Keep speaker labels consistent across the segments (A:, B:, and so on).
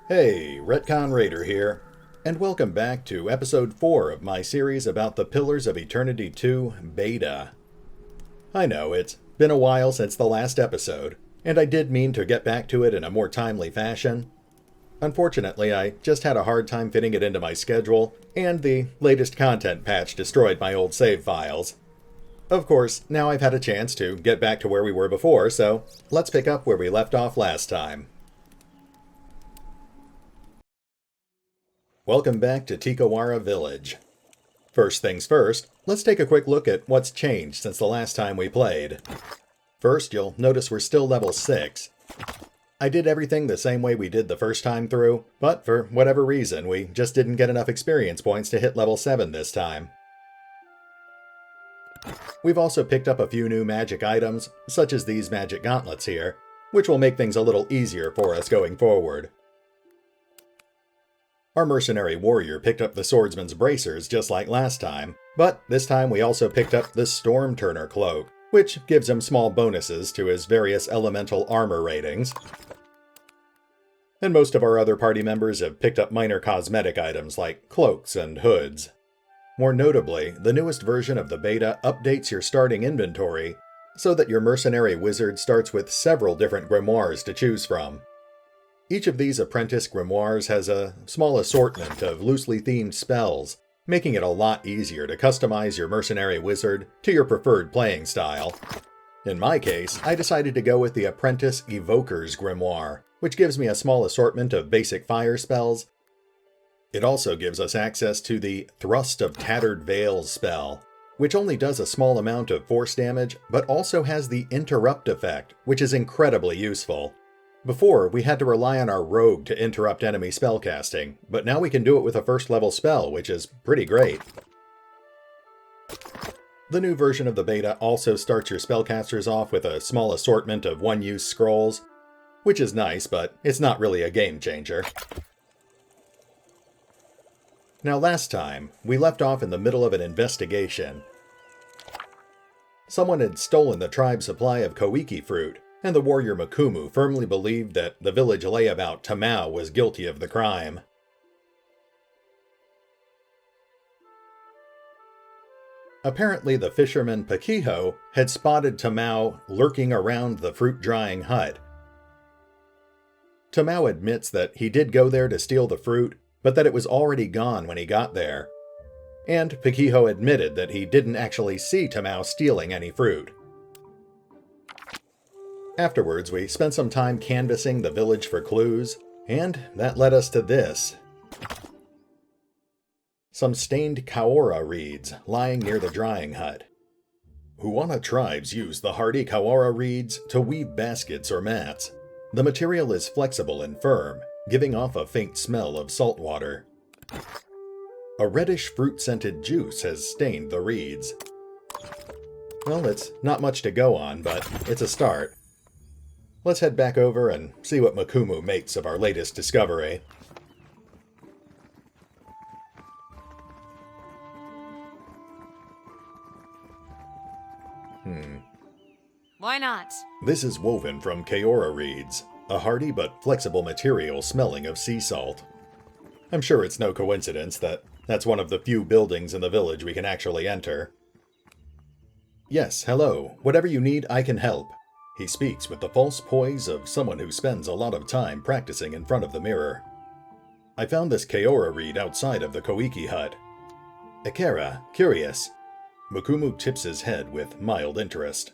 A: Hey, RetconRaider here, and welcome back to episode 4 of my series about the Pillars of Eternity 2 Beta. I know, it's been a while since the last episode, and I did mean to get back to it in a more timely fashion. Unfortunately, I just had a hard time fitting it into my schedule, and the latest content patch destroyed my old save files. Of course, now I've had a chance to get back to where we were before, so let's pick up where we left off last time. Welcome back to Tikiwara Village. First things first, let's take a quick look at what's changed since the last time we played. First, you'll notice we're still level 6. I did everything the same way we did the first time through, but for whatever reason, we just didn't get enough experience points to hit level 7 this time. We've also picked up a few new magic items, such as these magic gauntlets here, which will make things a little easier for us going forward. Our mercenary warrior picked up the swordsman's bracers just like last time, but this time we also picked up the Storm Turner cloak, which gives him small bonuses to his various elemental armor ratings. And most of our other party members have picked up minor cosmetic items like cloaks and hoods. More notably, the newest version of the beta updates your starting inventory so that your mercenary wizard starts with several different grimoires to choose from. Each of these apprentice grimoires has a small assortment of loosely themed spells, making it a lot easier to customize your mercenary wizard to your preferred playing style. In my case, I decided to go with the Apprentice Evoker's grimoire, which gives me a small assortment of basic fire spells. It also gives us access to the Thrust of Tattered Veils spell, which only does a small amount of force damage, but also has the Interrupt effect, which is incredibly useful. Before, we had to rely on our rogue to interrupt enemy spellcasting, but now we can do it with a first level spell, which is pretty great. The new version of the beta also starts your spellcasters off with a small assortment of one-use scrolls, which is nice, but it's not really a game changer. Now last time, we left off in the middle of an investigation. Someone had stolen the tribe's supply of koiki fruit, and the warrior Makumu firmly believed that the village layabout Tamao was guilty of the crime. Apparently the fisherman Pakiho had spotted Tamao lurking around the fruit-drying hut. Tamao admits that he did go there to steal the fruit, but that it was already gone when he got there. And Pakiho admitted that he didn't actually see Tamao stealing any fruit. Afterwards, we spent some time canvassing the village for clues, and that led us to this. Some stained Kaora reeds lying near the drying hut. Huana tribes use the hardy Kaora reeds to weave baskets or mats. The material is flexible and firm, giving off a faint smell of salt water. A reddish fruit-scented juice has stained the reeds. Well, it's not much to go on, but it's a start. Let's head back over and see what Makumu makes of our latest discovery.
B: Why not?
A: This is woven from Kaora reeds, a hardy but flexible material smelling of sea salt. I'm sure it's no coincidence that that's one of the few buildings in the village we can actually enter. Yes, hello. Whatever you need, I can help. He speaks with the false poise of someone who spends a lot of time practicing in front of the mirror. I found this Kaora reed outside of the Koiki hut. Ikera, curious. Makumu tips his head with mild interest.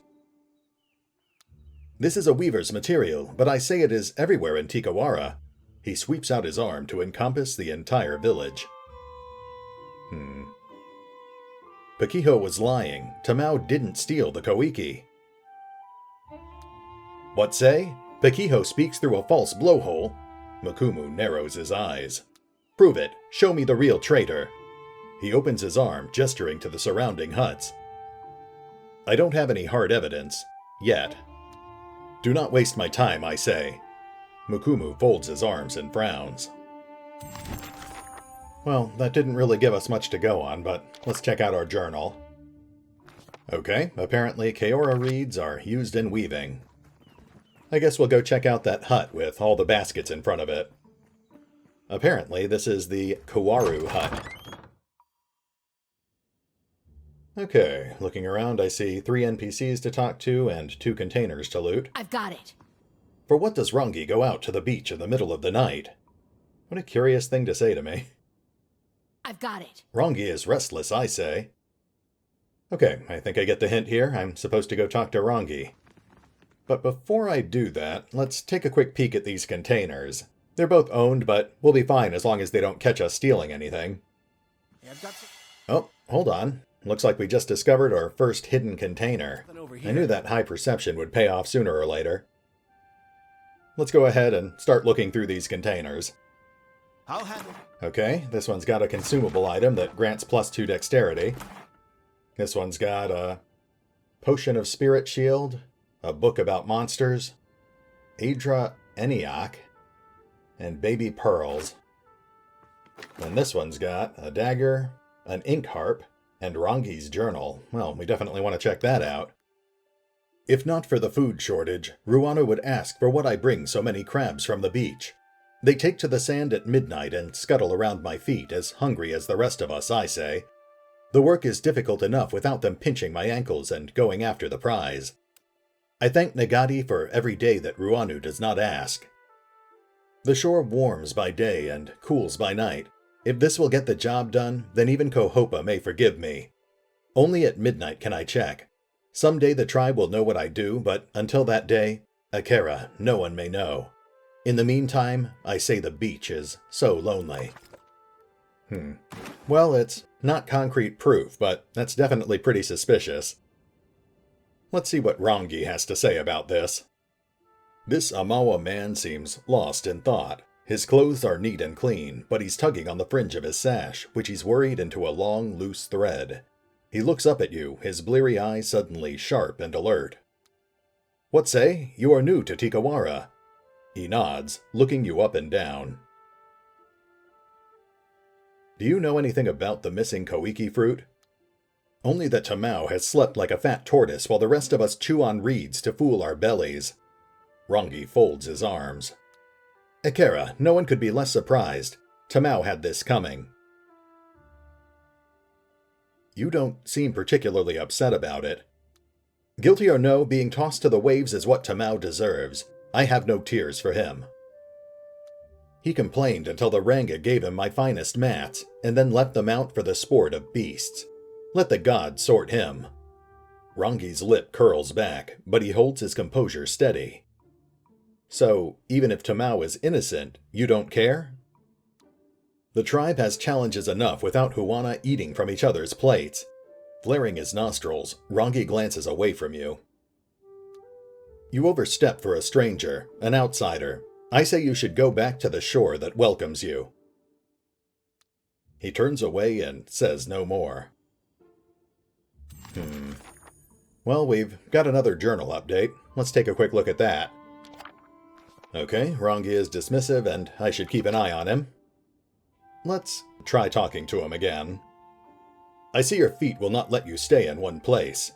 A: This is a weaver's material, but I say it is everywhere in Tikiwara. He sweeps out his arm to encompass the entire village. Pakiho was lying. Tamao didn't steal the Koiki. What say? Pakiho speaks through a false blowhole. Makumu narrows his eyes. Prove it. Show me the real traitor. He opens his arm, gesturing to the surrounding huts. I don't have any hard evidence. Yet. Do not waste my time, I say. Makumu folds his arms and frowns. Well, that didn't really give us much to go on, but let's check out our journal. Okay, apparently Kaora reeds are used in weaving. I guess we'll go check out that hut with all the baskets in front of it. Apparently, this is the Kawaru hut. Okay, looking around, I see 3 NPCs to talk to and 2 containers to loot.
B: I've got it.
A: For what does Wroński go out to the beach in the middle of the night? What a curious thing to say to me.
B: I've got it.
A: Wroński is restless, I say. Okay, I think I get the hint here. I'm supposed to go talk to Wroński. But before I do that, let's take a quick peek at these containers. They're both owned, but we'll be fine as long as they don't catch us stealing anything. Oh, hold on. Looks like we just discovered our first hidden container. I knew that high perception would pay off sooner or later. Let's go ahead and start looking through these containers.
C: I'll handle it.
A: Okay, this one's got a consumable item that grants +2 dexterity. This one's got a potion of spirit shield, a book about monsters, Adra Eniak, and baby pearls. And this one's got a dagger, an ink harp, and Wroński's journal. Well, we definitely want to check that out. If not for the food shortage, Ruana would ask for what I bring so many crabs from the beach. They take to the sand at midnight and scuttle around my feet, as hungry as the rest of us, I say. The work is difficult enough without them pinching my ankles and going after the prize. I thank Nagati for every day that Ruanu does not ask. The shore warms by day and cools by night. If this will get the job done, then even Kohopa may forgive me. Only at midnight can I check. Someday the tribe will know what I do, but until that day, Akera, no one may know. In the meantime, I say the beach is so lonely. Well, it's not concrete proof, but that's definitely pretty suspicious. Let's see what Wroński has to say about this. This Amawa man seems lost in thought. His clothes are neat and clean, but he's tugging on the fringe of his sash, which he's worried into a long, loose thread. He looks up at you, his bleary eyes suddenly sharp and alert. What say? You are new to Tikiwara. He nods, looking you up and down. Do you know anything about the missing koiki fruit? Only that Tamao has slept like a fat tortoise while the rest of us chew on reeds to fool our bellies. Wroński folds his arms. Akera, no one could be less surprised. Tamao had this coming. You don't seem particularly upset about it. Guilty or no, being tossed to the waves is what Tamao deserves. I have no tears for him. He complained until the Ranga gave him my finest mats, and then left them out for the sport of beasts. Let the gods sort him. Wroński's lip curls back, but he holds his composure steady. So, even if Tamao is innocent, you don't care? The tribe has challenges enough without Huana eating from each other's plates. Flaring his nostrils, Wroński glances away from you. You overstep for a stranger, an outsider. I say you should go back to the shore that welcomes you. He turns away and says no more. Well, we've got another journal update. Let's take a quick look at that. Okay, Wroński is dismissive and I should keep an eye on him. Let's try talking to him again. I see your feet will not let you stay in one place.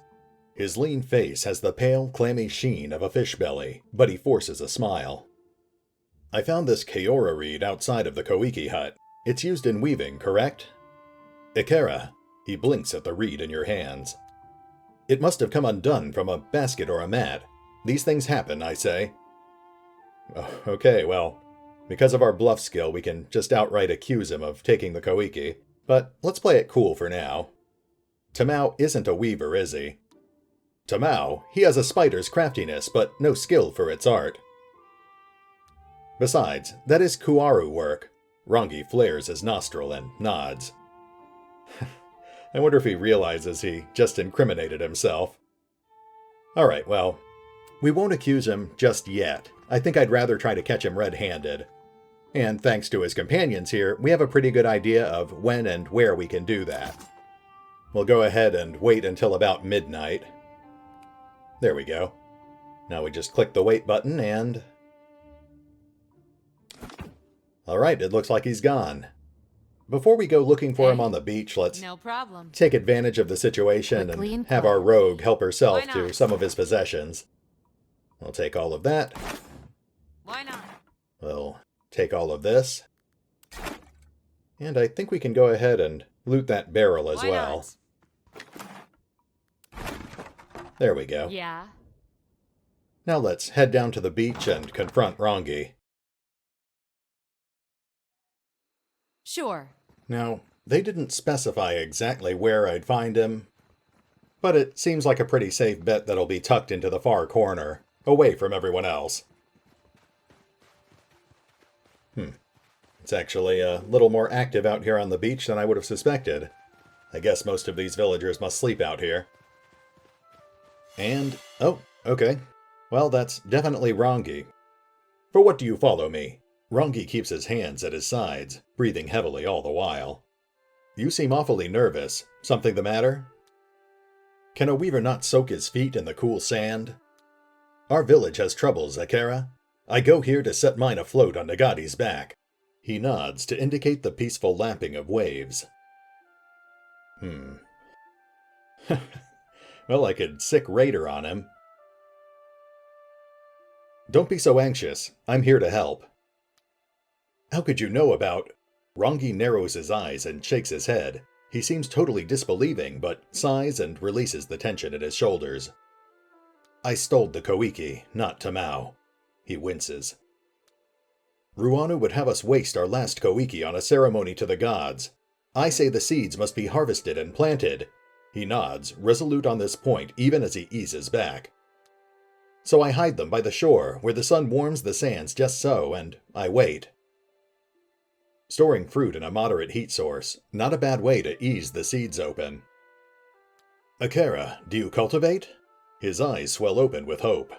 A: His lean face has the pale, clammy sheen of a fish belly, but he forces a smile. I found this Kaora reed outside of the Koiki hut. It's used in weaving, correct? Akera. He blinks at the reed in your hands. It must have come undone from a basket or a mat. These things happen, I say. Okay, well, because of our bluff skill, we can just outright accuse him of taking the Koiki. But let's play it cool for now. Tamao isn't a weaver, is he? Tamao, he has a spider's craftiness, but no skill for its art. Besides, that is Kawaru work. Wroński flares his nostril and nods. I wonder if he realizes he just incriminated himself. Alright, well, we won't accuse him just yet. I think I'd rather try to catch him red-handed. And thanks to his companions here, we have a pretty good idea of when and where we can do that. We'll go ahead and wait until about midnight. There we go. Now we just click the wait button and... Alright, it looks like he's gone. Before we go looking for him on the beach, let's
B: No problem.
A: take advantage of the situation
B: Quickly
A: and
B: and
A: have our rogue help herself
B: Why
A: to
B: not?
A: some of his possessions. We'll take all of that.
B: Why not?
A: We'll take all of this. And I think we can go ahead and loot that barrel as
B: Why
A: well.
B: not?
A: There we go.
B: Yeah.
A: Now let's head down to the beach and confront Wroński.
B: Sure.
A: Now, they didn't specify exactly where I'd find him, but it seems like a pretty safe bet that he'll be tucked into the far corner, away from everyone else. It's actually a little more active out here on the beach than I would have suspected. I guess most of these villagers must sleep out here. And, oh, okay. Well, that's definitely Wroński. For what do you follow me? Wroński keeps his hands at his sides, breathing heavily all the while. You seem awfully nervous. Something the matter? Can a weaver not soak his feet in the cool sand? Our village has troubles, Akera. I go here to set mine afloat on Nagati's back. He nods to indicate the peaceful lapping of waves. Well, I could sick Raider on him. Don't be so anxious. I'm here to help. How could you know about... Wroński narrows his eyes and shakes his head. He seems totally disbelieving, but sighs and releases the tension at his shoulders. I stole the Koiki, not Tamao. He winces. Ruanu would have us waste our last Koiki on a ceremony to the gods. I say the seeds must be harvested and planted. He nods, resolute on this point even as he eases back. So I hide them by the shore, where the sun warms the sands just so, and I wait. Storing fruit in a moderate heat source, not a bad way to ease the seeds open. Akera, do you cultivate? His eyes swell open with hope.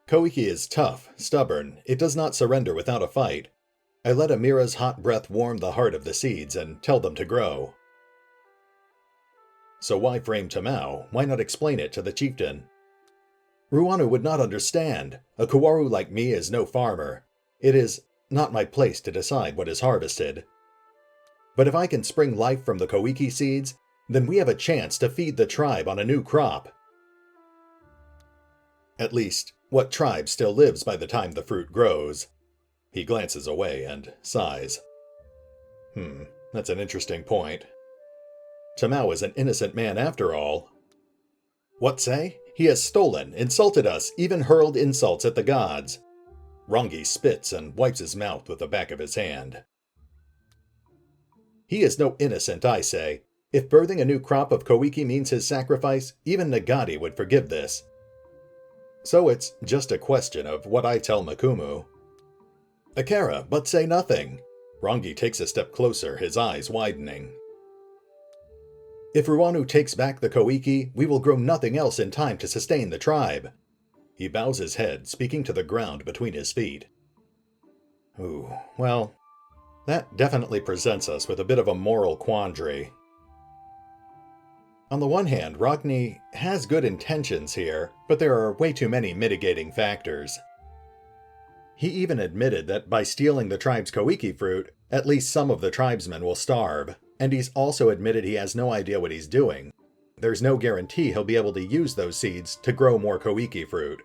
A: Koiki is tough, stubborn. It does not surrender without a fight. I let Amira's hot breath warm the heart of the seeds and tell them to grow. So why frame Tamao? Why not explain it to the chieftain? Ruanu would not understand. A Kawaru like me is no farmer. It is not my place to decide what is harvested. But if I can spring life from the Koiki seeds, then we have a chance to feed the tribe on a new crop. At least, what tribe still lives by the time the fruit grows? He glances away and sighs. That's an interesting point. Tamao is an innocent man after all. What say? He has stolen, insulted us, even hurled insults at the gods. Wroński spits and wipes his mouth with the back of his hand. He is no innocent, I say. If birthing a new crop of Koiki means his sacrifice, even Nagati would forgive this. So it's just a question of what I tell Makumu. Akera, but say nothing. Wroński takes a step closer, his eyes widening. If Ruanu takes back the Koiki, we will grow nothing else in time to sustain the tribe. He bows his head, speaking to the ground between his feet. Ooh, well, that definitely presents us with a bit of a moral quandary. On the one hand, Wroński has good intentions here, but there are way too many mitigating factors. He even admitted that by stealing the tribe's Koiki fruit, at least some of the tribesmen will starve, and he's also admitted he has no idea what he's doing. There's no guarantee he'll be able to use those seeds to grow more Koiki fruit.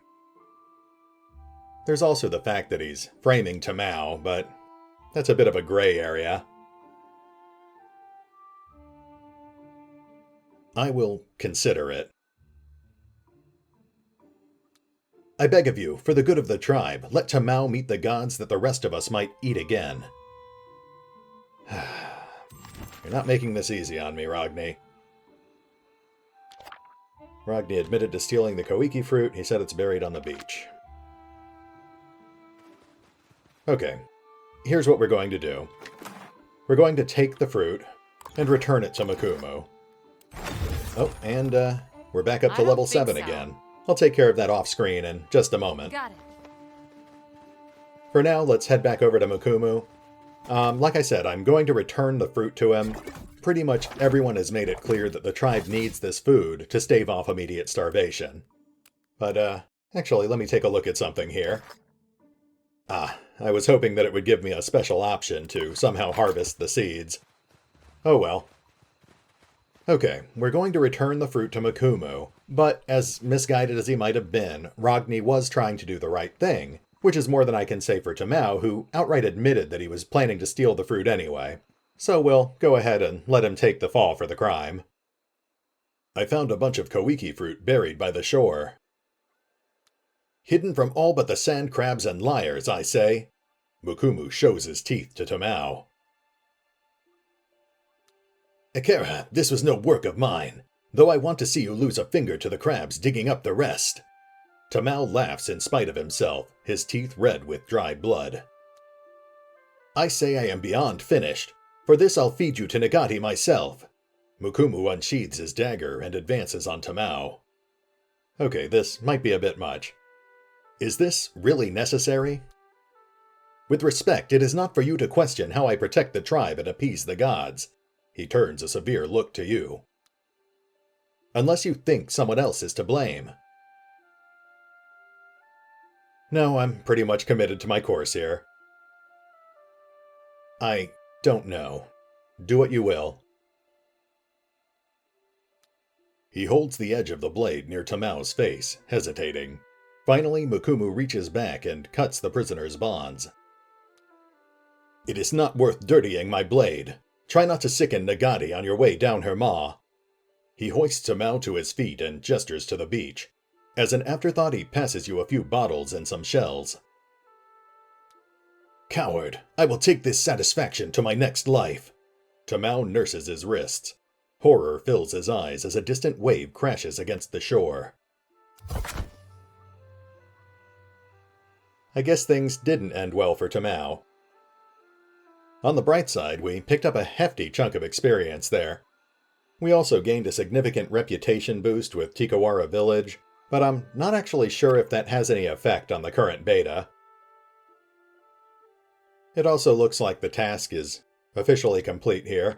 A: There's also the fact that he's framing Tamao, but that's a bit of a gray area. I will consider it. I beg of you, for the good of the tribe, let Tamao meet the gods that the rest of us might eat again. You're not making this easy on me, Wroński. Wroński admitted to stealing the Koiki fruit. He said it's buried on the beach. Okay, here's what we're going to do. We're going to take the fruit and return it to Makumu. Oh, and we're back up to level 7 again. I'll take care of that off-screen in just a moment.
B: Got it.
A: For now, let's head back over to Makumu. Like I said, I'm going to return the fruit to him. Pretty much everyone has made it clear that the tribe needs this food to stave off immediate starvation. But, actually, let me take a look at something here. I was hoping that it would give me a special option to somehow harvest the seeds. Oh well. Okay, we're going to return the fruit to Makumu, but as misguided as he might have been, Wroński was trying to do the right thing, which is more than I can say for Tamao, who outright admitted that he was planning to steal the fruit anyway. So we'll go ahead and let him take the fall for the crime. I found a bunch of koiki fruit buried by the shore. Hidden from all but the sand crabs and liars, I say. Mukumu shows his teeth to Tamao. Akira, this was no work of mine, though I want to see you lose a finger to the crabs digging up the rest. Tamao laughs in spite of himself, his teeth red with dried blood. I say I am beyond finished. For this I'll feed you to Nagati myself. Mukumu unsheathes his dagger and advances on Tamao. Okay, this might be a bit much. Is this really necessary? With respect, it is not for you to question how I protect the tribe and appease the gods. He turns a severe look to you. Unless you think someone else is to blame. No, I'm pretty much committed to my course here. I don't know. Do what you will. He holds the edge of the blade near Tamao's face, hesitating. Finally, Mukumu reaches back and cuts the prisoner's bonds. It is not worth dirtying my blade. Try not to sicken Nagati on your way down her maw. He hoists Tamao to his feet and gestures to the beach. As an afterthought, he passes you a few bottles and some shells. Coward, I will take this satisfaction to my next life. Tamao nurses his wrists. Horror fills his eyes as a distant wave crashes against the shore. I guess things didn't end well for Tamao. On the bright side, we picked up a hefty chunk of experience there. We also gained a significant reputation boost with Tikiwara Village, but I'm not actually sure if that has any effect on the current beta. It also looks like the task is officially complete here.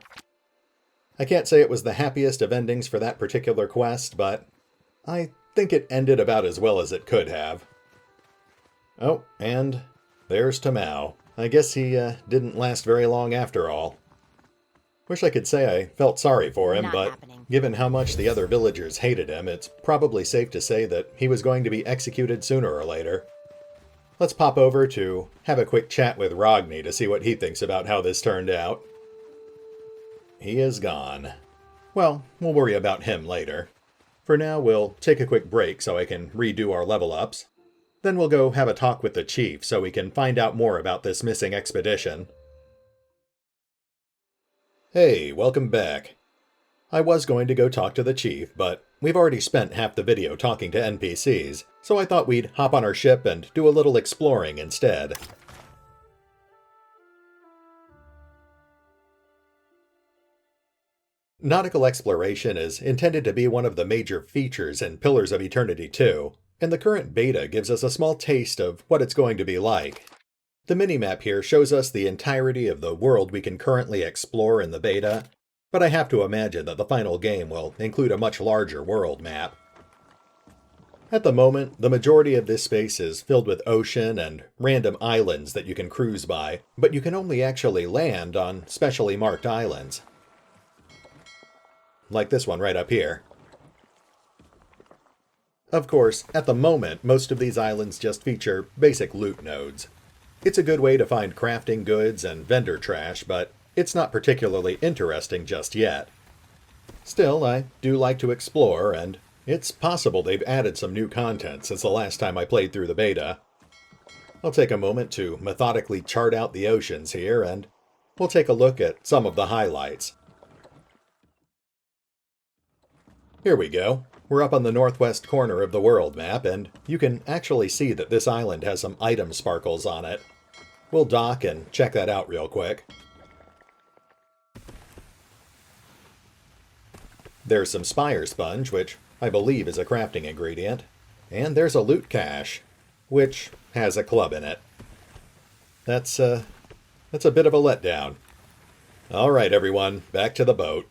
A: I can't say it was the happiest of endings for that particular quest, but I think it ended about as well as it could have. Oh, and there's Tamao. I guess he didn't last very long after all. Wish I could say I felt sorry for him, but given how much the other villagers hated him, it's probably safe to say that he was going to be executed sooner or later. Let's pop over to have a quick chat with Rogni to see what he thinks about how this turned out. He is gone. Well, we'll worry about him later. For now, we'll take a quick break so I can redo our level ups. Then we'll go have a talk with the chief so we can find out more about this missing expedition. Hey, welcome back. I was going to go talk to the chief, but we've already spent half the video talking to NPCs, so I thought we'd hop on our ship and do a little exploring instead. Nautical exploration is intended to be one of the major features in Pillars of Eternity 2, and the current beta gives us a small taste of what it's going to be like. The minimap here shows us the entirety of the world we can currently explore in the beta, but I have to imagine that the final game will include a much larger world map. At the moment, the majority of this space is filled with ocean and random islands that you can cruise by, but you can only actually land on specially marked islands. Like this one right up here. Of course, at the moment, most of these islands just feature basic loot nodes. It's a good way to find crafting goods and vendor trash, but it's not particularly interesting just yet. Still, I do like to explore, and it's possible they've added some new content since the last time I played through the beta. I'll take a moment to methodically chart out the oceans here, and we'll take a look at some of the highlights. Here we go. We're up on the northwest corner of the world map, and you can actually see that this island has some item sparkles on it. We'll dock and check that out real quick. There's some spire sponge, which I believe is a crafting ingredient. And there's a loot cache, which has a club in it. That's a bit of a letdown. Alright everyone, back to the boat.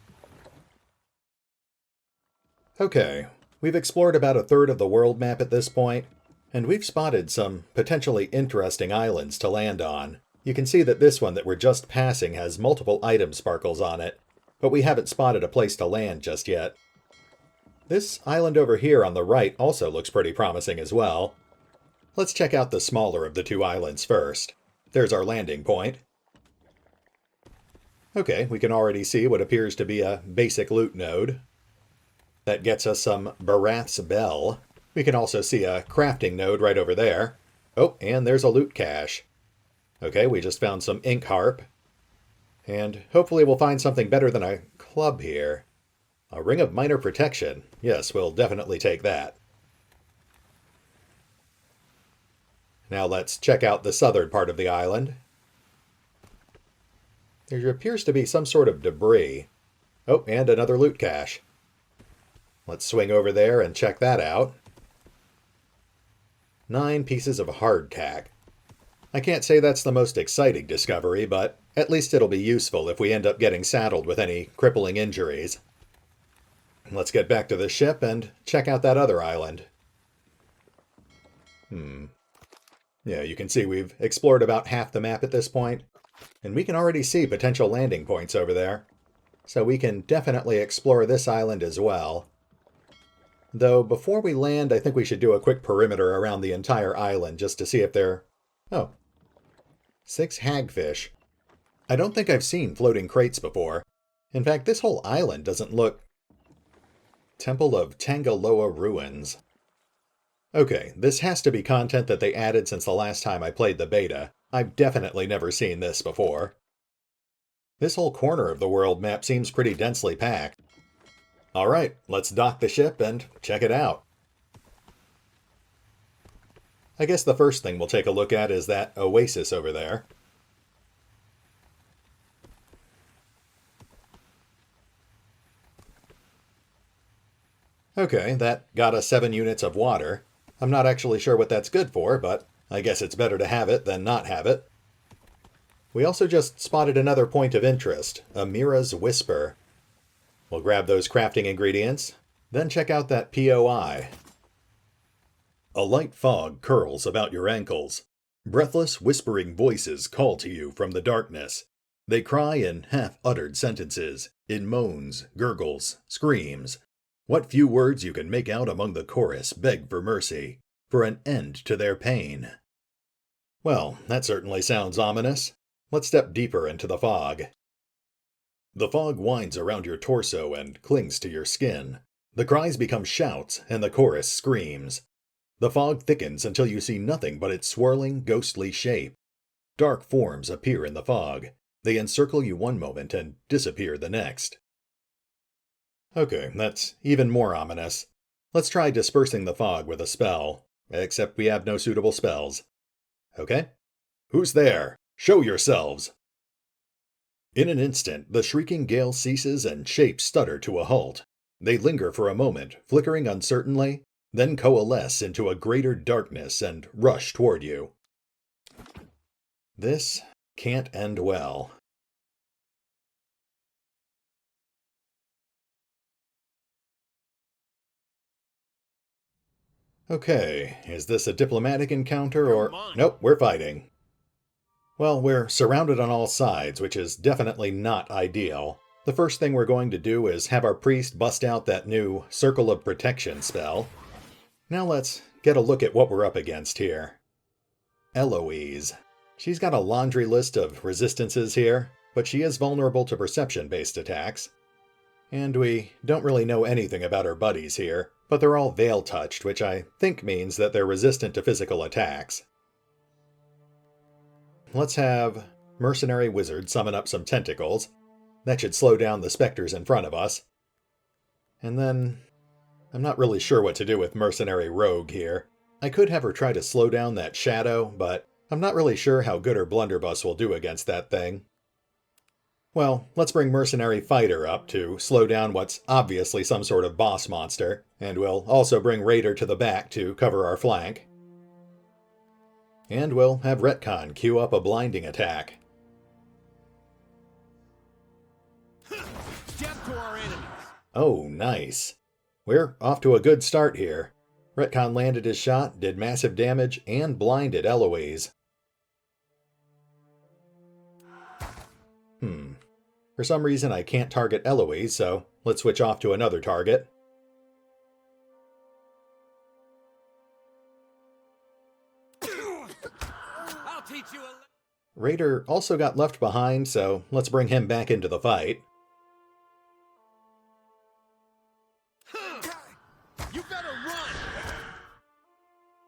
A: Okay, we've explored about a third of the world map at this point, and we've spotted some potentially interesting islands to land on. You can see that this one that we're just passing has multiple item sparkles on it, but we haven't spotted a place to land just yet. This island over here on the right also looks pretty promising as well. Let's check out the smaller of the two islands first. There's our landing point. Okay, we can already see what appears to be a basic loot node. That gets us some Barath's Bell. We can also see a crafting node right over there. Oh, and there's a loot cache. Okay, we just found some ink harp. And hopefully we'll find something better than a club here. A ring of minor protection. Yes, we'll definitely take that. Now let's check out the southern part of the island. There appears to be some sort of debris. Oh, and another loot cache. Let's swing over there and check that out. 9 pieces of hardtack. I can't say that's the most exciting discovery, but at least it'll be useful if we end up getting saddled with any crippling injuries. Let's get back to the ship and check out that other island. Yeah, you can see we've explored about half the map at this point, and we can already see potential landing points over there. So we can definitely explore this island as well. Though before we land, I think we should do a quick perimeter around the entire island just to see if there... Oh. 6 hagfish. I don't think I've seen floating crates before. In fact, this whole island doesn't look... Temple of Tangaloa Ruins. Okay, this has to be content that they added since the last time I played the beta. I've definitely never seen this before. This whole corner of the world map seems pretty densely packed. Alright, let's dock the ship and check it out. I guess the first thing we'll take a look at is that oasis over there. Okay, that got us 7 units of water. I'm not actually sure what that's good for, but I guess it's better to have it than not have it. We also just spotted another point of interest, Amira's Whisper. We'll grab those crafting ingredients, then check out that POI. A light fog curls about your ankles. Breathless, whispering voices call to you from the darkness. They cry in half-uttered sentences, in moans, gurgles, screams. What few words you can make out among the chorus beg for mercy, for an end to their pain. Well, that certainly sounds ominous. Let's step deeper into the fog. The fog winds around your torso and clings to your skin. The cries become shouts, and the chorus screams. The fog thickens until you see nothing but its swirling, ghostly shape. Dark forms appear in the fog. They encircle you one moment and disappear the next. Okay, that's even more ominous. Let's try dispersing the fog with a spell, except we have no suitable spells. Okay? Who's there? Show yourselves! In an instant, the shrieking gale ceases and shapes stutter to a halt. They linger for a moment, flickering uncertainly, then coalesce into a greater darkness and rush toward you. This can't end well. Okay, is this a diplomatic encounter or... Nope, we're fighting. Well, we're surrounded on all sides, which is definitely not ideal. The first thing we're going to do is have our priest bust out that new Circle of Protection spell. Now let's get a look at what we're up against here. Eloise. She's got a laundry list of resistances here, but she is vulnerable to perception-based attacks. And we don't really know anything about her buddies here, but they're all veil-touched, which I think means that they're resistant to physical attacks. Let's have Mercenary Wizard summon up some tentacles. That should slow down the specters in front of us. And then... I'm not really sure what to do with Mercenary Rogue here. I could have her try to slow down that shadow, but I'm not really sure how good her blunderbuss will do against that thing. Well, let's bring Mercenary Fighter up to slow down what's obviously some sort of boss monster, and we'll also bring Raider to the back to cover our flank. And we'll have Retcon queue up a blinding attack.
C: Step to our enemies.
A: Oh, nice. We're off to a good start here. Retcon landed his shot, did massive damage, and blinded Eloise. For some reason I can't target Eloise, so let's switch off to another target. Raider also got left behind, so let's bring him back into the fight.
C: You better run!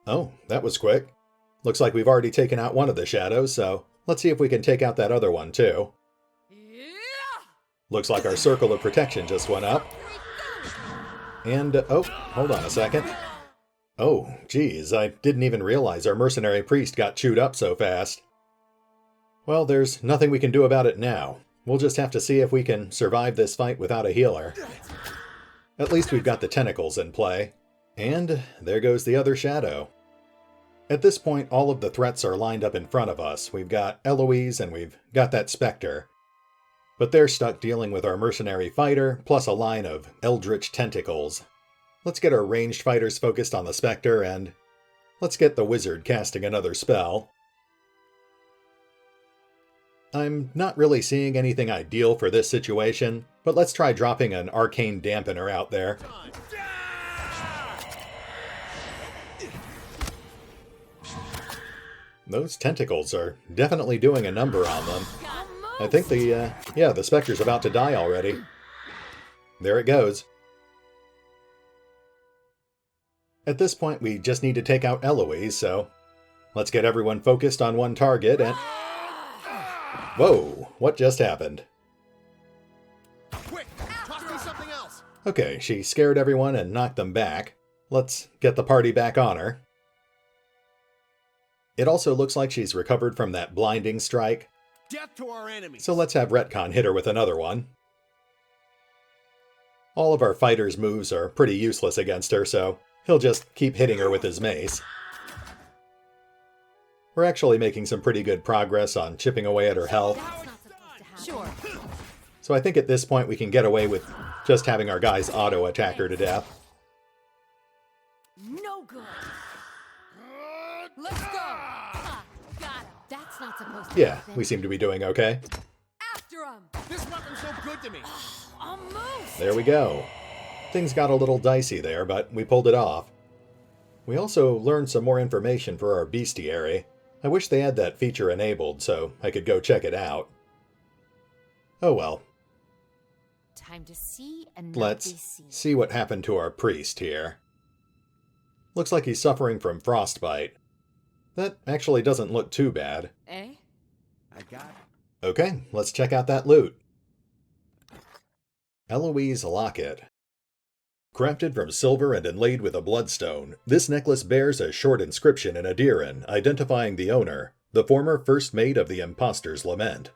A: Oh, that was quick. Looks like we've already taken out one of the shadows, so let's see if we can take out that other one too. Looks like our circle of protection just went up. And, oh, hold on a second. Oh, geez, I didn't even realize our mercenary priest got chewed up so fast. Well, there's nothing we can do about it now. We'll just have to see if we can survive this fight without a healer. At least we've got the tentacles in play. And there goes the other shadow. At this point, all of the threats are lined up in front of us. We've got Eloise and we've got that Spectre. But they're stuck dealing with our mercenary fighter, plus a line of eldritch tentacles. Let's get our ranged fighters focused on the Spectre, and let's get the wizard casting another spell. I'm not really seeing anything ideal for this situation, but let's try dropping an arcane dampener out there. Those tentacles are definitely doing a number on them. I think the Spectre's about to die already. There it goes. At this point, we just need to take out Eloise, so let's get everyone focused on one target and... Whoa, what just happened?
C: Quick, toss me something else.
A: Okay, she scared everyone and knocked them back. Let's get the party back on her. It also looks like she's recovered from that blinding strike.
C: Death to our enemies.
A: So let's have Retcon hit her with another one. All of our fighters' moves are pretty useless against her, so he'll just keep hitting her with his mace. We're actually making some pretty good progress on chipping away at her health.
B: Sure.
A: So I think at this point we can get away with just having our guys auto-attack her to death.
B: No good. Let's go. Ha, got him. That's not supposed to
A: Yeah,
B: happen.
A: we seem to be doing okay.
B: After him.
C: This weapon's so good to me.
B: Almost.
A: There we go. Things got a little dicey there, but we pulled it off. We also learned some more information for our bestiary. I wish they had that feature enabled so I could go check it out. Oh well.
B: Time to see and not be
A: Let's
B: seen.
A: see what happened to our priest here. Looks like he's suffering from frostbite. That actually doesn't look too bad.
B: Eh?
C: I got it.
A: Okay, let's check out that loot. Eloise Locket. Crafted from silver and inlaid with a bloodstone, this necklace bears a short inscription in Adiran identifying the owner, the former first mate of the impostor's lament.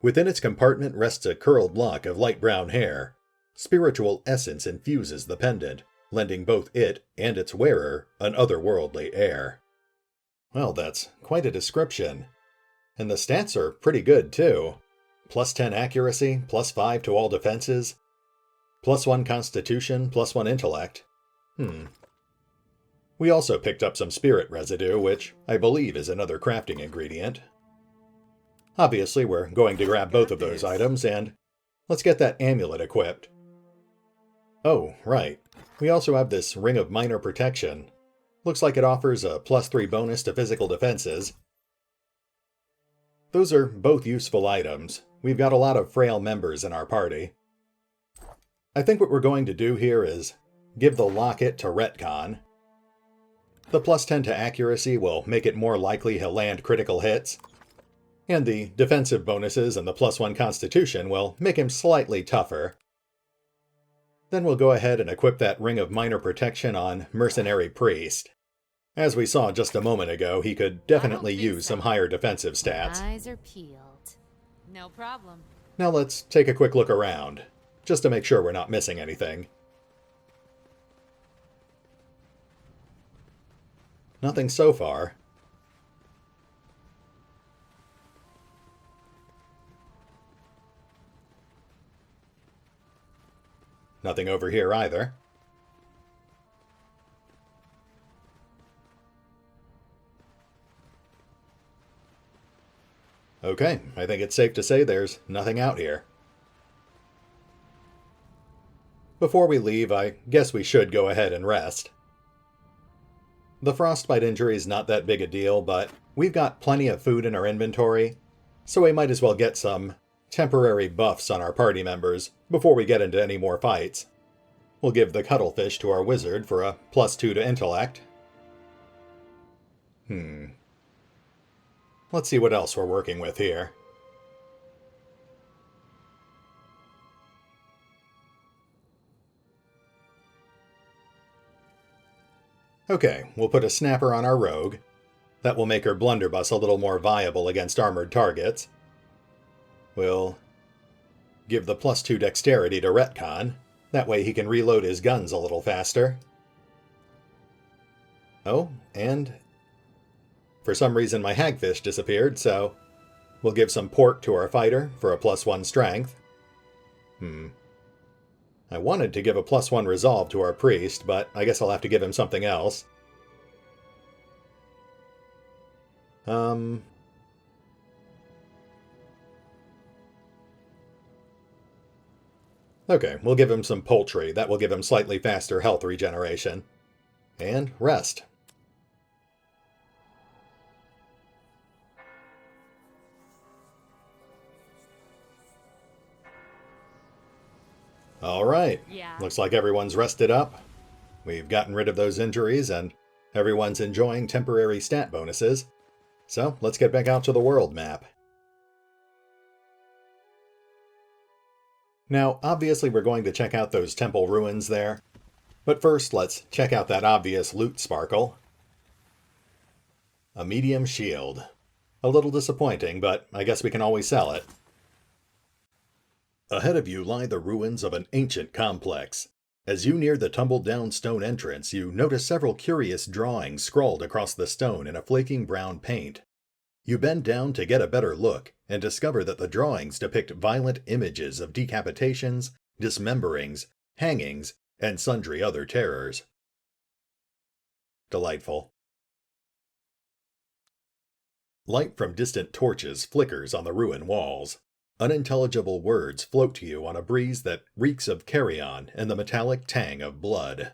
A: Within its compartment rests a curled lock of light brown hair. Spiritual essence infuses the pendant, lending both it and its wearer an otherworldly air. Well, that's quite a description. And the stats are pretty good, too. Plus 10 accuracy, plus 5 to all defenses, plus 1 constitution, plus 1 intellect. We also picked up some spirit residue, which I believe is another crafting ingredient. Obviously, we're going to grab both of those items, and let's get that amulet equipped. Oh, right. We also have this Ring of Minor Protection. Looks like it offers a plus 3 bonus to physical defenses. Those are both useful items. We've got a lot of frail members in our party. I think what we're going to do here is give the locket to Retcon. The plus 10 to accuracy will make it more likely he'll land critical hits. And the defensive bonuses and the plus 1 constitution will make him slightly tougher. Then we'll go ahead and equip that Ring of Minor Protection on Mercenary Priest. As we saw just a moment ago, he could definitely use some higher defensive stats.
B: Eyes are peeled. No problem.
A: Now let's take a quick look around, just to make sure we're not missing anything. Nothing so far. Nothing over here either. Okay, I think it's safe to say there's nothing out here. Before we leave, I guess we should go ahead and rest. The frostbite injury is not that big a deal, but we've got plenty of food in our inventory, so we might as well get some temporary buffs on our party members before we get into any more fights. We'll give the cuttlefish to our wizard for a +2 to intellect. Let's see what else we're working with here. Okay, we'll put a snapper on our rogue. That will make her blunderbuss a little more viable against armored targets. We'll give the +2 dexterity to Retcon. That way he can reload his guns a little faster. Oh, and for some reason my hagfish disappeared, so we'll give some pork to our fighter for a +1 strength. I wanted to give a +1 resolve to our priest, but I guess I'll have to give him something else. Okay, we'll give him some poultry. That will give him slightly faster health regeneration. And rest. Alright, looks like everyone's rested up. We've gotten rid of those injuries and everyone's enjoying temporary stat bonuses. So let's get back out to the world map. Now, obviously we're going to check out those temple ruins there, but first let's check out that obvious loot sparkle. A medium shield. A little disappointing, but I guess we can always sell it. Ahead of you lie the ruins of an ancient complex. As you near the tumbled-down stone entrance, you notice several curious drawings scrawled across the stone in a flaking brown paint. You bend down to get a better look, and discover that the drawings depict violent images of decapitations, dismemberings, hangings, and sundry other terrors. Delightful. Light from distant torches flickers on the ruin walls. Unintelligible words float to you on a breeze that reeks of carrion and the metallic tang of blood.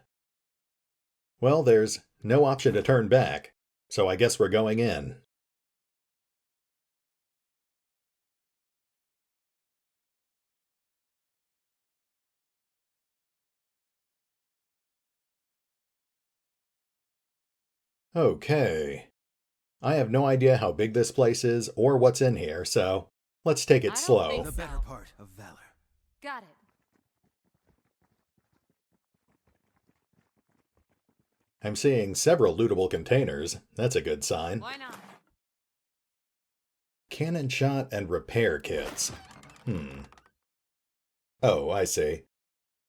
A: Well, there's no option to turn back, so I guess we're going in. Okay. I have no idea how big this place is or what's in here, so let's take it slow.
C: The better part of valor.
B: Got it.
A: I'm seeing several lootable containers. That's a good sign.
B: Why not?
A: Cannon shot and repair kits. Oh, I see.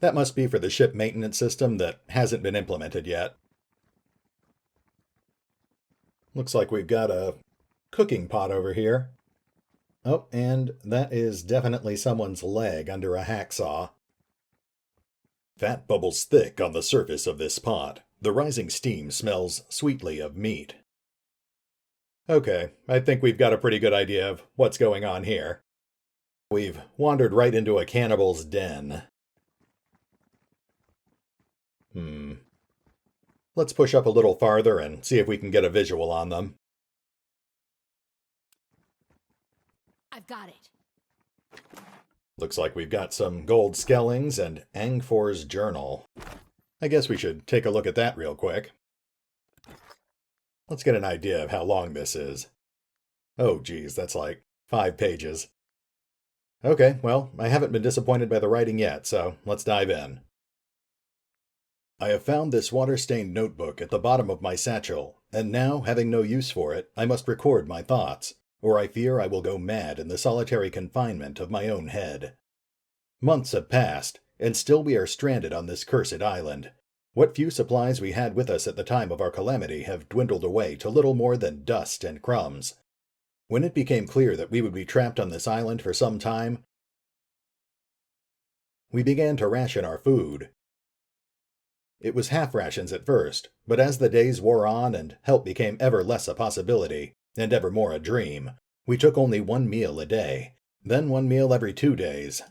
A: That must be for the ship maintenance system that hasn't been implemented yet. Looks like we've got a cooking pot over here. Oh, and that is definitely someone's leg under a hacksaw. Fat bubbles thick on the surface of this pot. The rising steam smells sweetly of meat. Okay, I think we've got a pretty good idea of what's going on here. We've wandered right into a cannibal's den. Let's push up a little farther and see if we can get a visual on them.
B: I've got it.
A: Looks like we've got some gold skellings and Angfor's journal. I guess we should take a look at that real quick. Let's get an idea of how long this is. Oh geez, that's like 5 pages. Okay, well, I haven't been disappointed by the writing yet, so let's dive in. I have found this water-stained notebook at the bottom of my satchel, and now, having no use for it, I must record my thoughts, or I fear I will go mad in the solitary confinement of my own head. Months have passed, and still we are stranded on this cursed island. What few supplies we had with us at the time of our calamity have dwindled away to little more than dust and crumbs. When it became clear that we would be trapped on this island for some time, we began to ration our food. It was half rations at first, but as the days wore on and help became ever less a possibility, and ever more a dream, we took only 1 meal a day, then 1 meal every 2 days.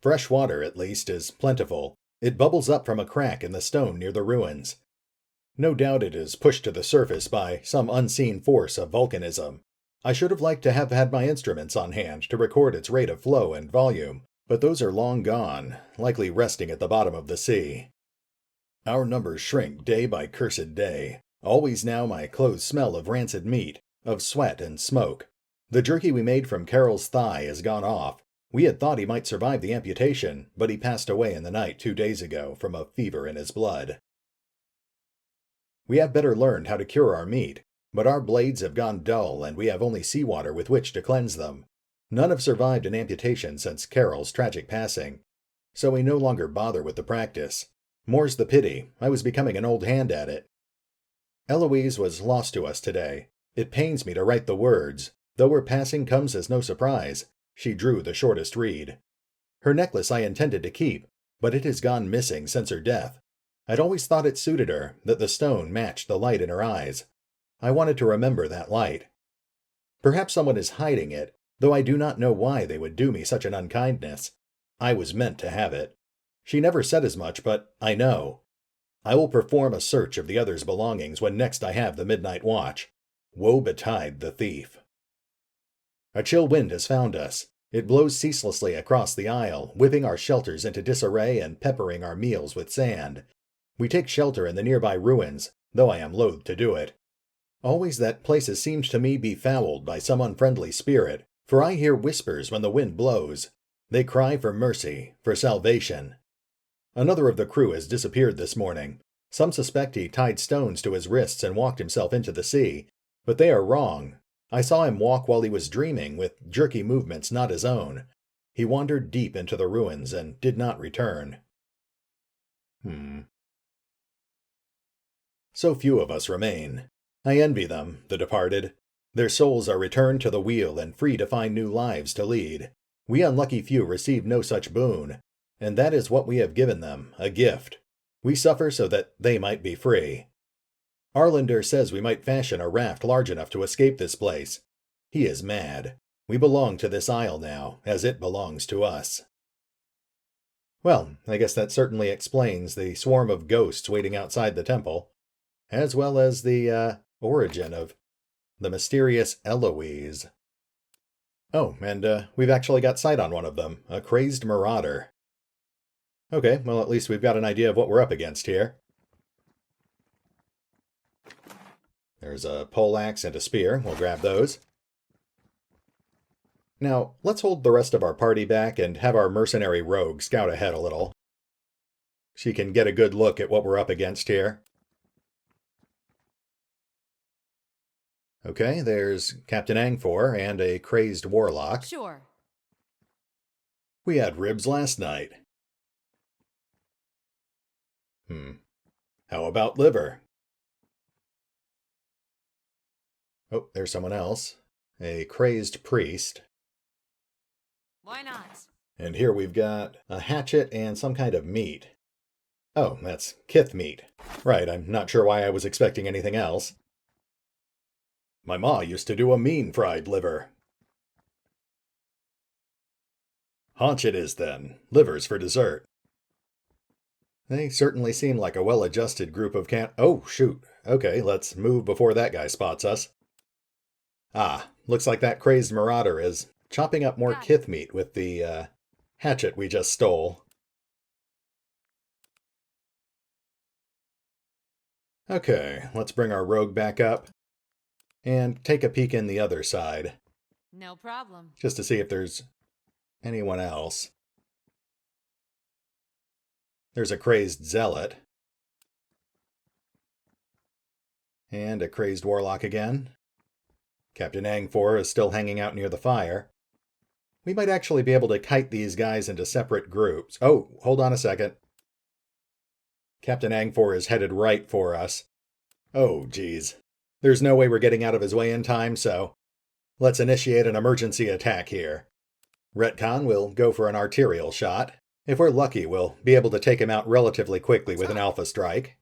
A: Fresh water, at least, is plentiful. It bubbles up from a crack in the stone near the ruins. No doubt it is pushed to the surface by some unseen force of volcanism. I should have liked to have had my instruments on hand to record its rate of flow and volume, but those are long gone, likely resting at the bottom of the sea. Our numbers shrink day by cursed day. Always now my clothes smell of rancid meat, of sweat and smoke. The jerky we made from Carol's thigh has gone off. We had thought he might survive the amputation, but he passed away in the night 2 days ago from a fever in his blood. We have better learned how to cure our meat, but our blades have gone dull and we have only seawater with which to cleanse them. None have survived an amputation since Carol's tragic passing, so we no longer bother with the practice. More's the pity, I was becoming an old hand at it. Eloise was lost to us today. It pains me to write the words, though her passing comes as no surprise. She drew the shortest reed. Her necklace I intended to keep, but it has gone missing since her death. I'd always thought it suited her, that the stone matched the light in her eyes. I wanted to remember that light. Perhaps someone is hiding it, though I do not know why they would do me such an unkindness. I was meant to have it. She never said as much, but I know. I will perform a search of the others' belongings when next I have the midnight watch. Woe betide the thief. A chill wind has found us. It blows ceaselessly across the isle, whipping our shelters into disarray and peppering our meals with sand. We take shelter in the nearby ruins, though I am loath to do it. Always that places seemed to me befouled by some unfriendly spirit, for I hear whispers when the wind blows. They cry for mercy, for salvation. Another of the crew has disappeared this morning. Some suspect he tied stones to his wrists and walked himself into the sea, but they are wrong. I saw him walk while he was dreaming, with jerky movements not his own. He wandered deep into the ruins and did not return. So few of us remain. I envy them, the departed. Their souls are returned to the wheel and free to find new lives to lead. We unlucky few receive no such boon, and that is what we have given them, a gift. We suffer so that they might be free. Arlander says we might fashion a raft large enough to escape this place. He is mad. We belong to this isle now, as it belongs to us. Well, I guess that certainly explains the swarm of ghosts waiting outside the temple, as well as the origin of the mysterious Eloise. Oh, and we've actually got sight on one of them, a crazed marauder. Okay, well at least we've got an idea of what we're up against here. There's a poleaxe and a spear. We'll grab those. Now, let's hold the rest of our party back and have our mercenary rogue scout ahead a little. She can get a good look at what we're up against here. Okay, there's Captain Angfor and a crazed warlock.
B: Sure.
A: We had ribs last night. How about liver? Oh, there's someone else. A crazed priest.
B: Why not?
A: And here we've got a hatchet and some kind of meat. Oh, that's kith meat. Right, I'm not sure why I was expecting anything else. My ma used to do a mean fried liver. Haunch it is then. Liver's for dessert. They certainly seem like a well-adjusted group of Oh, shoot. Okay, let's move before that guy spots us. Ah, looks like that crazed marauder is chopping up more kith meat with the hatchet we just stole. Okay, let's bring our rogue back up and take a peek in the other side.
B: No problem.
A: Just to see if there's anyone else. There's a crazed zealot. And a crazed warlock again. Captain Angfor is still hanging out near the fire. We might actually be able to kite these guys into separate groups. Oh, hold on a second. Captain Angfor is headed right for us. Oh, geez. There's no way we're getting out of his way in time, so let's initiate an emergency attack here. Retcon will go for an arterial shot. If we're lucky, we'll be able to take him out relatively quickly with an alpha strike.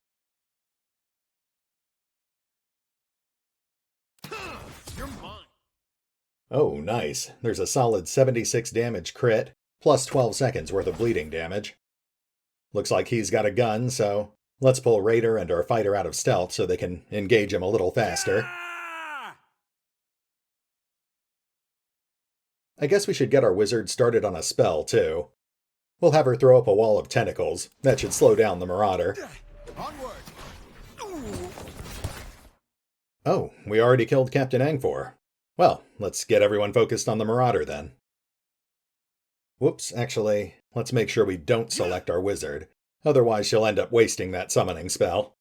C: You're mine.
A: Oh, nice. There's a solid 76 damage crit, plus 12 seconds worth of bleeding damage. Looks like he's got a gun, so let's pull Raider and our fighter out of stealth so they can engage him a little faster. I guess we should get our wizard started on a spell, too. We'll have her throw up a wall of tentacles. That should slow down the marauder.
C: Onward.
A: Oh, we already killed Captain Angfor. Well, let's get everyone focused on the marauder then. Whoops, actually, let's make sure we don't select our wizard. Otherwise she'll end up wasting that summoning spell.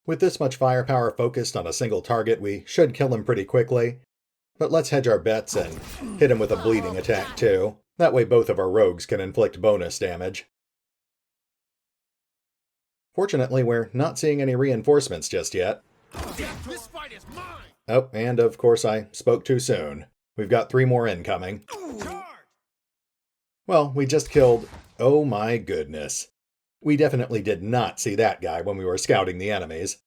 A: With this much firepower focused on a single target, we should kill him pretty quickly. But let's hedge our bets and hit him with a bleeding attack too. That way both of our rogues can inflict bonus damage. Fortunately, we're not seeing any reinforcements just yet.
C: This fight is mine.
A: Oh, and of course I spoke too soon. We've got 3 more incoming.
C: Charge.
A: Well, we just killed... Oh my goodness. We definitely did not see that guy when we were scouting the enemies.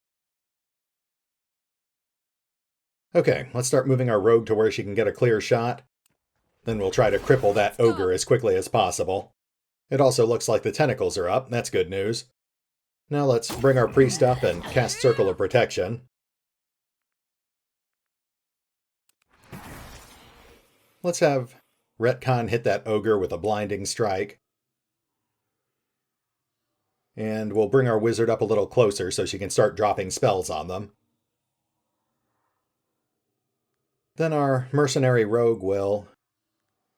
A: Okay, let's start moving our rogue to where she can get a clear shot. Then we'll try to cripple that ogre as quickly as possible. It also looks like the tentacles are up. That's good news. Now let's bring our priest up and cast Circle of Protection. Let's have Retcon hit that ogre with a blinding strike. And we'll bring our wizard up a little closer so she can start dropping spells on them. Then our mercenary rogue will...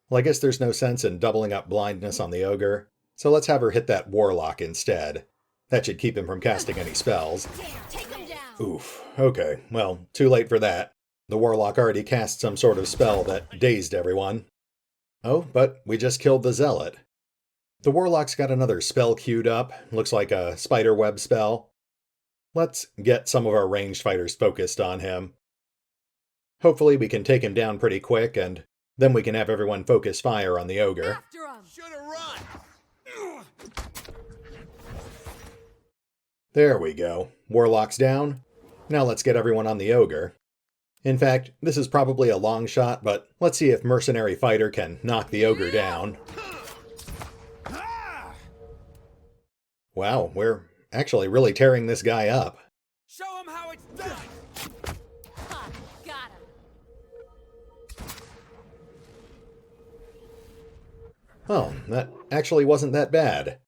A: Well, I guess there's no sense in doubling up blindness on the ogre, so let's have her hit that warlock instead. That should keep him from casting any spells. Oof, okay, well, too late for that. The warlock already cast some sort of spell that dazed everyone. Oh, but we just killed the zealot. The warlock's got another spell queued up, looks like a spiderweb spell. Let's get some of our ranged fighters focused on him. Hopefully we can take him down pretty quick, and then we can have everyone focus fire on the ogre.
C: Shoulda run.
A: There we go. Warlock's down. Now let's get everyone on the ogre. In fact, this is probably a long shot, but let's see if Mercenary Fighter can knock the ogre down. Wow, we're actually really tearing this guy up.
C: Show him how it's done.
B: Ha, got him.
A: Oh, that actually wasn't that bad.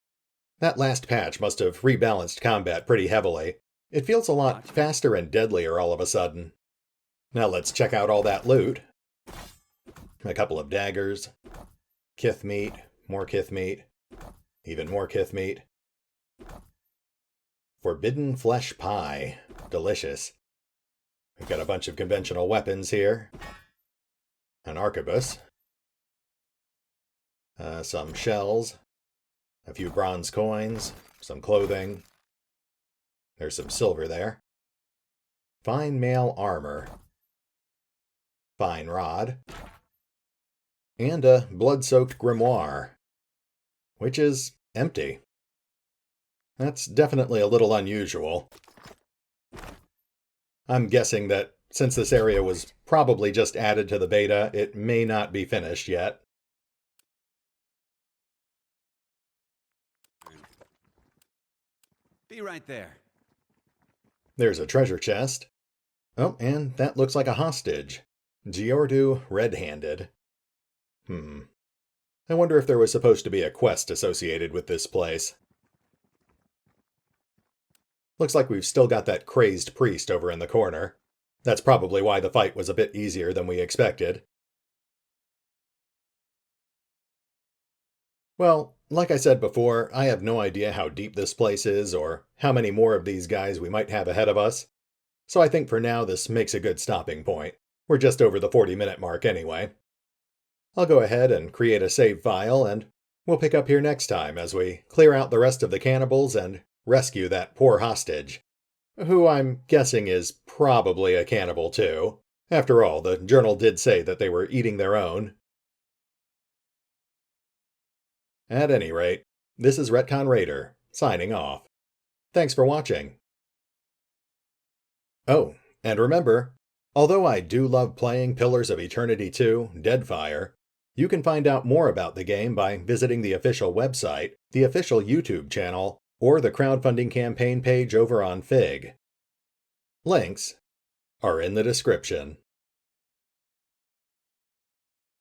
A: That last patch must have rebalanced combat pretty heavily. It feels a lot faster and deadlier all of a sudden. Now let's check out all that loot. A couple of daggers. Kith meat. More kith meat. Even more kith meat. Forbidden flesh pie. Delicious. We've got a bunch of conventional weapons here. An arquebus. Some shells. A few bronze coins. Some clothing. There's some silver there. Fine mail armor. Fine rod. And a blood-soaked grimoire. Which is empty. That's definitely a little unusual. I'm guessing that since this area was probably just added to the beta, it may not be finished yet.
C: Be right there.
A: There's a treasure chest. Oh, and that looks like a hostage. Giordu red-handed. I wonder if there was supposed to be a quest associated with this place. Looks like we've still got that crazed priest over in the corner. That's probably why the fight was a bit easier than we expected. Well, like I said before, I have no idea how deep this place is or how many more of these guys we might have ahead of us. So I think for now this makes a good stopping point. We're just over the 40-minute mark anyway. I'll go ahead and create a save file, and we'll pick up here next time as we clear out the rest of the cannibals and rescue that poor hostage, who I'm guessing is probably a cannibal too. After all, the journal did say that they were eating their own. At any rate, this is RetconRaider, signing off. Thanks for watching. Oh, and remember, although I do love playing Pillars of Eternity 2, Deadfire, you can find out more about the game by visiting the official website, the official YouTube channel, or the crowdfunding campaign page over on Fig. Links are in the description.